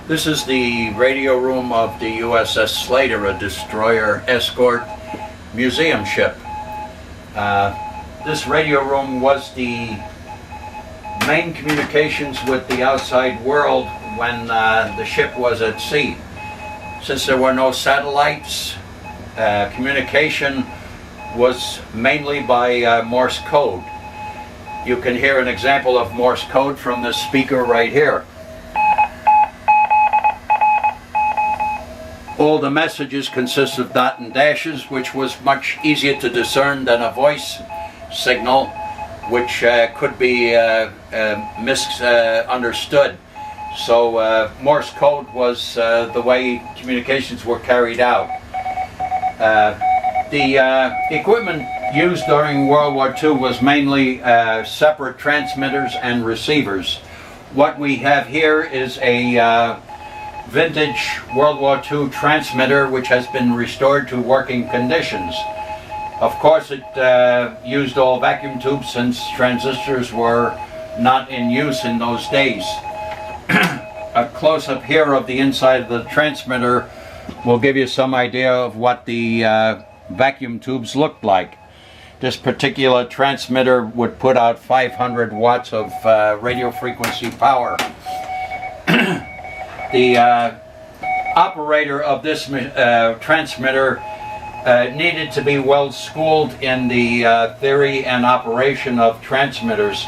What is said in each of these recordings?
This is the radio room of the USS Slater, a destroyer escort museum ship. This radio room was the main communications with the outside world when the ship was at sea. Since there were no satellites, communication was mainly by Morse code. You can hear an example of Morse code from this speaker right here. All the messages consist of dot and dashes, which was much easier to discern than a voice signal, which could be misunderstood. So Morse code was the way communications were carried out. The equipment used during World War II was mainly separate transmitters and receivers. What we have here is a vintage World War II transmitter which has been restored to working conditions. Of course, it used all vacuum tubes since transistors were not in use in those days. A close-up here of the inside of the transmitter will give you some idea of what the vacuum tubes looked like. This particular transmitter would put out 500 watts of radio frequency power. The operator of this transmitter needed to be well schooled in the theory and operation of transmitters.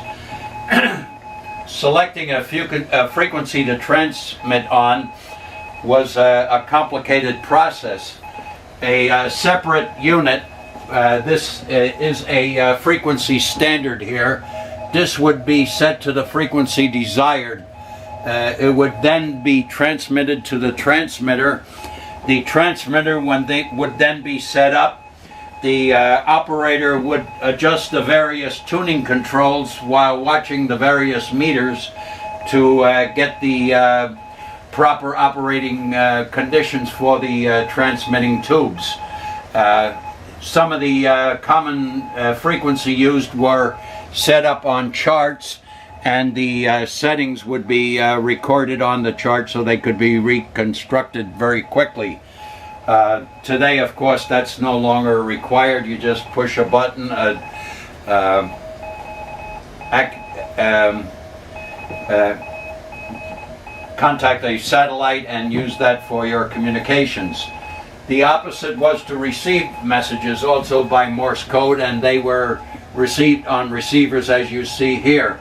Selecting a frequency to transmit on was a complicated process. A separate unit, this is a frequency standard here. This would be set to the frequency desired. It would then be transmitted to the transmitter. The transmitter would then be set up. The operator would adjust the various tuning controls while watching the various meters to get the proper operating conditions for the transmitting tubes. Some of the common frequency used were set up on charts, and the settings would be recorded on the chart so they could be reconstructed very quickly. Today, of course, that's no longer required. You just push a button, contact a satellite, and use that for your communications. The opposite was to receive messages also by Morse code, and they were received on receivers as you see here.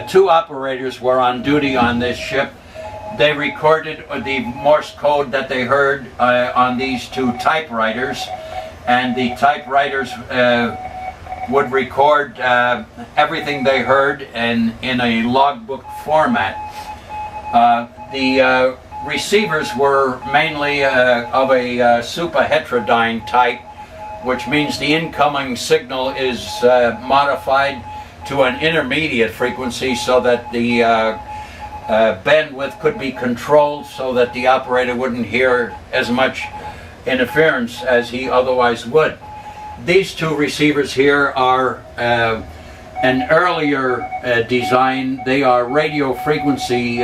Two operators were on duty on this ship. They recorded the Morse code that they heard on these two typewriters, and the typewriters would record everything they heard in a logbook format. The receivers were mainly of a superheterodyne type, which means the incoming signal is modified to an intermediate frequency so that the bandwidth could be controlled so that the operator wouldn't hear as much interference as he otherwise would. These two receivers here are an earlier design. They are radio frequency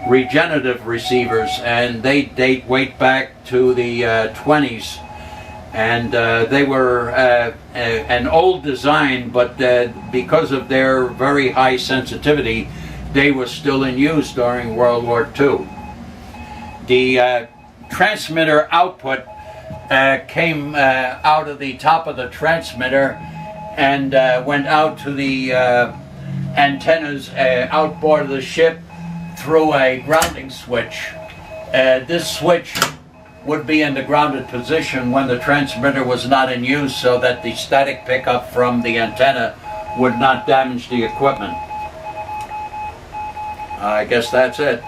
regenerative receivers, and they date way back to the 20s. And they were an old design, but because of their very high sensitivity, they were still in use during World War II. The transmitter output came out of the top of the transmitter and went out to the antennas outboard of the ship through a grounding switch. This switch would be in the grounded position when the transmitter was not in use, so that the static pickup from the antenna would not damage the equipment. I guess that's it.